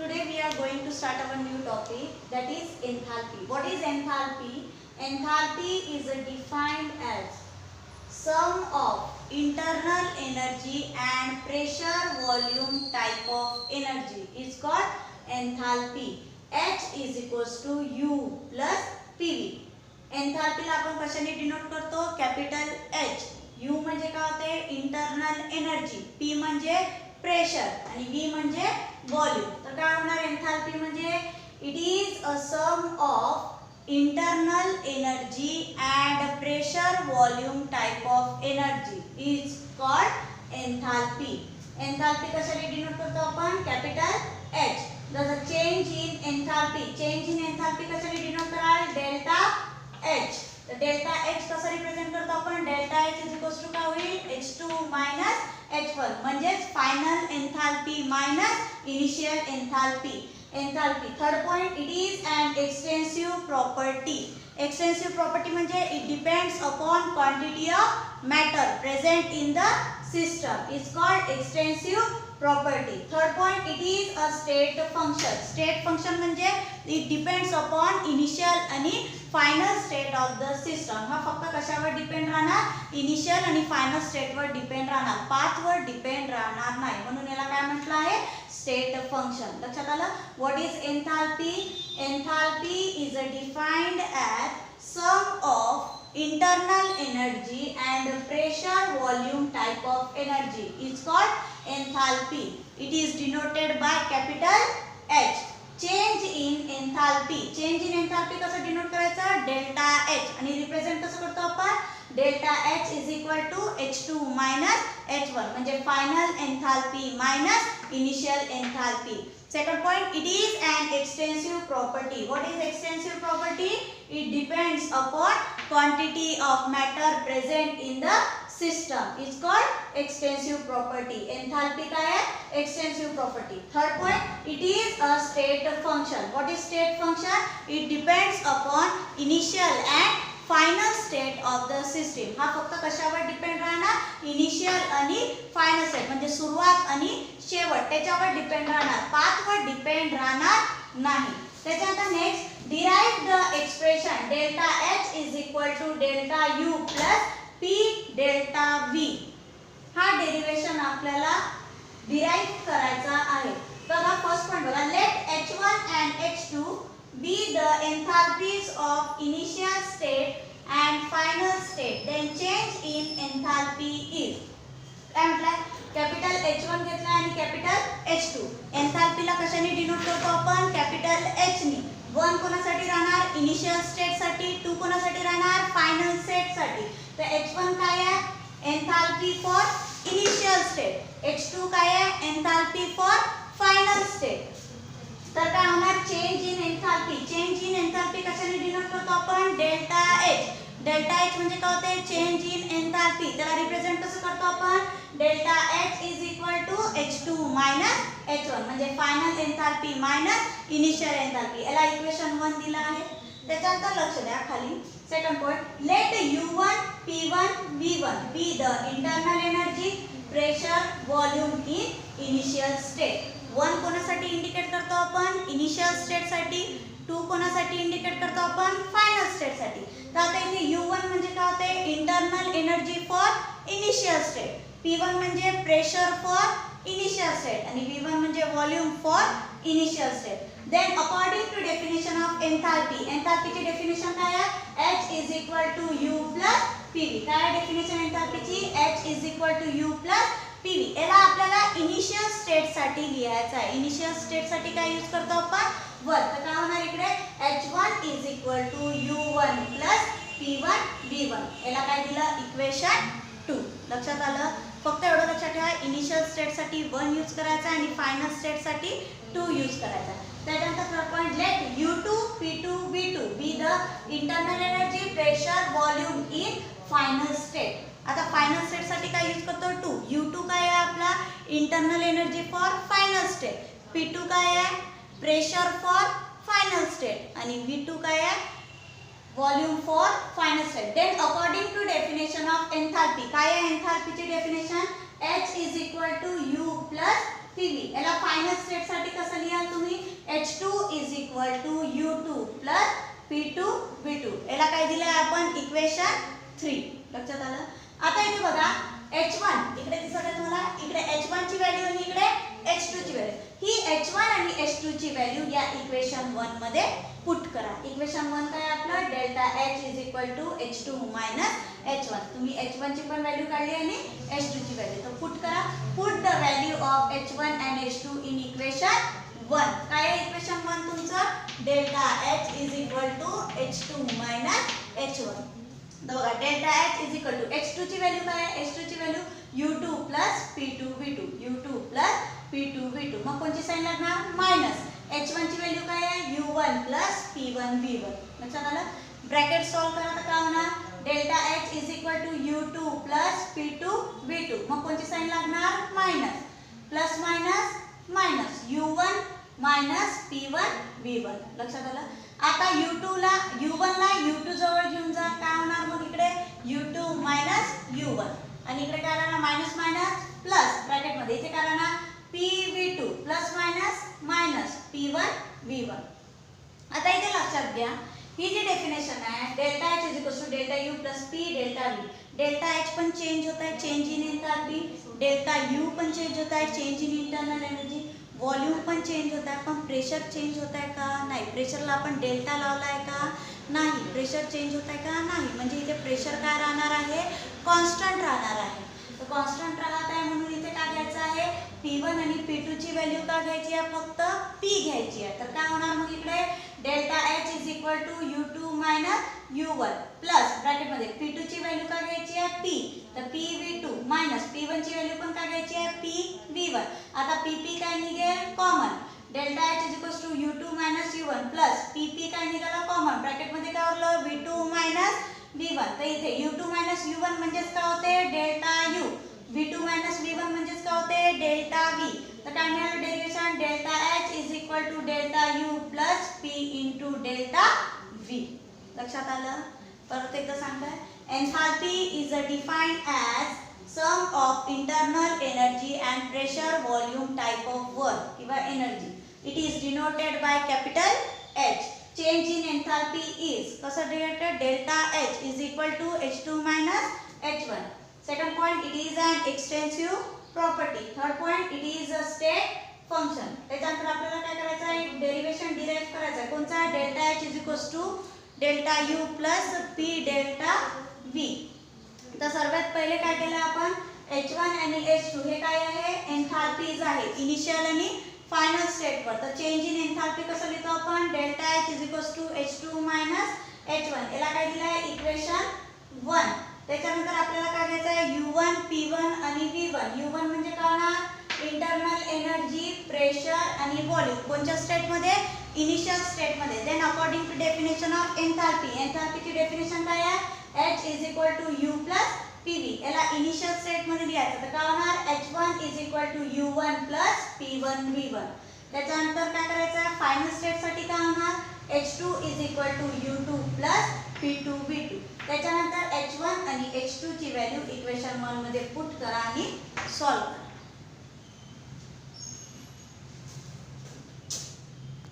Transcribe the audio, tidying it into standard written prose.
Today we are going to start our new topic, that is enthalpy. What is enthalpy? Enthalpy is defined as sum of internal energy and pressure volume type of energy is called enthalpy. H is equals to U plus PV. एंथॅल्पीला आपण कशाने denote करतो? Capital H. U म्हणजे काय होते? Internal energy. P म्हणजे pressure आणि V म्हणजे volume. तर काय होणार एंथॅल्पी म्हणजे it is a sum of internal energy and pressure volume type of energy is called enthalpy. Enthalpy कशाने डिनोट करतो आपण? Capital H. जसं change in enthalpy. Change in enthalpy कशाने डिनोट कराल? Delta H. तर डेल्टा H कसं represent करतो आपण? Delta H is equals to काय होईल? H2 मायनस H1 म्हणजेच final enthalpy minus initial enthalpy. Enthalpy third point, it is an extensive property. Extensive property म्हणजे it depends upon quantity of matter present in the system is called extensive property. Third point, it is a state function. State function म्हणजे it depends upon initial आणि final state of the system. हा फक्त कशावर depend राहणार? Initial आणि final स्टेटवर depend राहणार, पाथवर depend राहणार नाही. म्हणून याला काय म्हटलं आहे? State function. लक्षात आलं? What is enthalpy? Enthalpy is defined as sum of internal energy and pressure volume type of energy is called enthalpy. It is denoted by capital H. Change in enthalpy. Change in enthalpy कसं denote करायचं? Delta H. आणि represent कसं करतो आपण? Delta H is equal to H2 minus H1 म्हणजे final enthalpy minus initial enthalpy. Second point, it is an extensive property. What is extensive property? It depends upon quantity of matter present in the system. It's called extensive property. Enthalpy काय आहे? Extensive property. Third point, it is a state function. What is state function? It depends upon initial and final state of the system. हा फक्त कशावर depend राहणार? Initial आणि final state म्हणजे सुरुवात आणि शेवट त्याच्यावर डिपेंड राहणार, पाथवर डिपेंड राहणार नाही. त्याच्यानंतर next, derive the expression delta H is equal to delta U plus P delta V. हा डेरिवेशन आपल्याला डिराइव करायचा आहे. बघा फर्स्ट पॉइंट बघा, let H1 and H2 be the enthalpies of initial state and final state, then change in enthalpy is. काय म्हटलं? Capital H1 घेतला आणि कॅपिटल H2. एंथॅल्पीला कशाने डिनोट करतो आपण? कॅपिटल H नी. 1 कोणासाठी राहणार? इनिशियल स्टेट साठी. 2 कोणासाठी राहणार? फायनल स्टेट साठी. तर H1 काय आहे? Enthalpy for initial state. H2 काय आहे? Enthalpy for final state. तर काय होणार? Change in enthalpy. Change in enthalpy कशाने डिनोट करतो आपण? Delta H. डेल्टा H म्हणजे काय होते? Change in enthalpy. त्याला रिप्रेझेंट कसं करतो आपण? Delta H is equal to H2 minus H1 म्हणजे final enthalpy minus initial enthalpy. याला इक्वेशन 1 दिला आहे. त्याच्यानंतर लक्ष द्या खाली second point, let U1 P1 V1 be the internal energy pressure volume in initial state. 1 कोणासाठी इंडिकेट करतो आपण? इनिशियल स्टेट साठी. 2 कोणासाठी इंडिकेट करतो आपण? फायनल स्टेट साठी. तर आता इथे U1 म्हणजे काय होते? Internal energy for initial state. P1 म्हणजे प्रेशर फॉर इनिशियल स्टेट आणि V1 म्हणजे volume for initial state. Then according to definition of enthalpy, एंथॅल्पीची डेफिनेशन काय आहे? H is equal to U plus PV. काय डेफिनेशन एंथॅल्पीची? H is equal to U plus PV. याला आपल्याला initial state साठी लिहायचं आहे. इनिशियल स्टेट साठी काय यूज करतो आपण? 1. तर काय होणार इकडे? H1 is equal to U1 plus P1 V1. याला काय दिलं? इक्वेशन 2. लक्षात आलं? फक्त एवढं लक्षात ठेवा, इनिशियल स्टेट साठी 1 यूज करायचा आणि फायनल स्टेट साठी 2 यूज करायचा. त्यानंतर point, let U2 P2 V2 be the internal energy pressure volume in final state. आता फायनल स्टेट साठी काय यूज करतो? 2. U2 काय आहे आपला? Internal energy for final state. P2 काय आहे? प्रेशर फॉर फायनल स्टेट आणि V2 काय आहे? Volume for final state. Then according to definition of enthalpy, काय आहे एंथॅल्पीची definition? H is equal to U plus PV. याला फायनल स्टेट साठी कसं लिहाल तुम्ही? H2 is equal to U2 plus P2 V2. याला काय दिलंय आपण? इक्वेशन 3. लक्षात आलं? आता इथे बघा H1 इकडे दिसत आहे तुम्हाला, इकडे H1 ची व्हॅल्यू आणि इकडे H2 ची व्हॅल्यू. ही H1 आणि H2 ची व्हॅल्यू या इक्वेशन 1 मध्ये पुट करा. इक्वेशन 1 काय आपलं? Delta H is equal to H2 minus H1. तुम्ही H1 ची पण व्हॅल्यू काढली आणि H2 ची व्हॅल्यू. तर पुट करा. Put the value of H1 and H2 in equation 1. काय आहे इक्वेशन 1 तुमचं? Delta H is equal to H2 minus H1. तर बघा delta H is equal to H2 ची व्हॅल्यू काय आहे? H2 ची value U2 plus P2 V2. U2 plus P2 V2. मग कोणची साइन लागणार? मायनस. H1 ची व्हॅल्यू काय आहे? U1 plus P1 V1. लक्षात आलं? ब्रॅकेट सॉल्व करा तर काय होणार? Delta H is equal to U2 plus P2 V2. मग कोणची साइन लागणार? Minus. Plus minus minus. U1 minus P1 V1. लक्षात आलं? आता U1 ला U2 जवळ घेऊन जा. काय होणार मग इकडे? U2 minus U1. आणि इकडे काय राहणार? Minus minus plus. ब्रॅकेट मध्ये इथे काय राहणार? PV2 plus minus minus P1 V1. आता इथे लक्षात घ्या, ही जी डेफिनेशन आहे delta H is equal to delta U plus P delta V. Delta H पण चेंज होता है, change in enthalpy. Delta U पण चेंज होता है, change in internal energy. Volume पण चेंज होता है, पण प्रेशर चेंज होता है का? नाही. प्रेशरला आपण डेल्टा लावला आहे का? नाही. प्रेशर चेंज होत आहे का? नाही. म्हणजे इथे प्रेशर काय राहणार आहे? कॉन्स्टंट राहणार आहे. तर कॉन्स्टंट राहत आहे म्हणून इथे काय घ्यायचं आहे? P1 आणि P2 ची व्हॅल्यू का घ्यायची आहे? फक्त P घ्यायची आहे. तर काय होणार मग इकडे? Delta H is equal to U2 minus U1 plus bracket मध्ये P2 ची व्हॅल्यू का घ्यायची आहे? P. तर PV2 मायनस P1 ची व्हॅल्यू पण का घ्यायची आहे? PV1. आता PP काय निघेल? Common. Delta H is equal to U2 minus U1 plus PP काय निघाला? कॉमन. ब्रॅकेट मध्ये काय उरलं? V2 minus V1. तर इथे U2 मायनस U1 म्हणजेच काय होते? Delta U. V2 minus V1 म्हणजेच काय होते? Delta V. तर काय मिळालं derivation? Delta H is equal to delta U plus P into delta V. लक्षात आलं? परत एकदा सांगताय. Enthalpy is defined as sum of internal energy and pressure volume type of work किंवा energy. It is denoted by capital H. Change in enthalpy is कसं denoted? Delta H is equal to H2 minus H1. Second point, it is an extensive property. Third point, it is a state function. त्याच्यानंतर आपल्याला काय करायचं आहे? Derivation derive करायचं आहे. कोणचा? Delta H is equal to delta U plus P delta V. तर सर्वात पहिले काय केलं आपण? H1 आणि H2 हे काय आहे? एन्थाल्पीज आहे, इनिशियल आणि फायनल स्टेटवर. तर चेंज इन एन्थाल्पी कसं लिहितो आपण? Delta H is equal to H2 minus H1. याला काय दिलं आहे? इक्वेशन 1. त्याच्यानंतर आपल्याला काय घ्यायचं आहे? U1 P1 आणि V1. U1 म्हणजे काय होणार? इंटरनल एनर्जी, प्रेशर आणि व्हॉल्यूम. कोणत्या स्टेट मध्ये? इनिशियल स्टेट मध्ये. Then according to definition of enthalpy. एन्थाल्पीची डेफिनेशन काय आहे? H is equal to U plus PV. याला इनिशियल स्टेट मध्ये लिहायचं. तर काय होणार? H1 is equal to U1 plus P1 V1. त्याच्यानंतर काय करायचं आहे? फायनल स्टेट साठी काय होणार? H2 is equal to U2 plus P2 V2. त्याच्यानंतर H1 आणि H2 ची व्हॅल्यू इक्वेशन 1 मध्ये पुट करा आणि सॉल्व करा.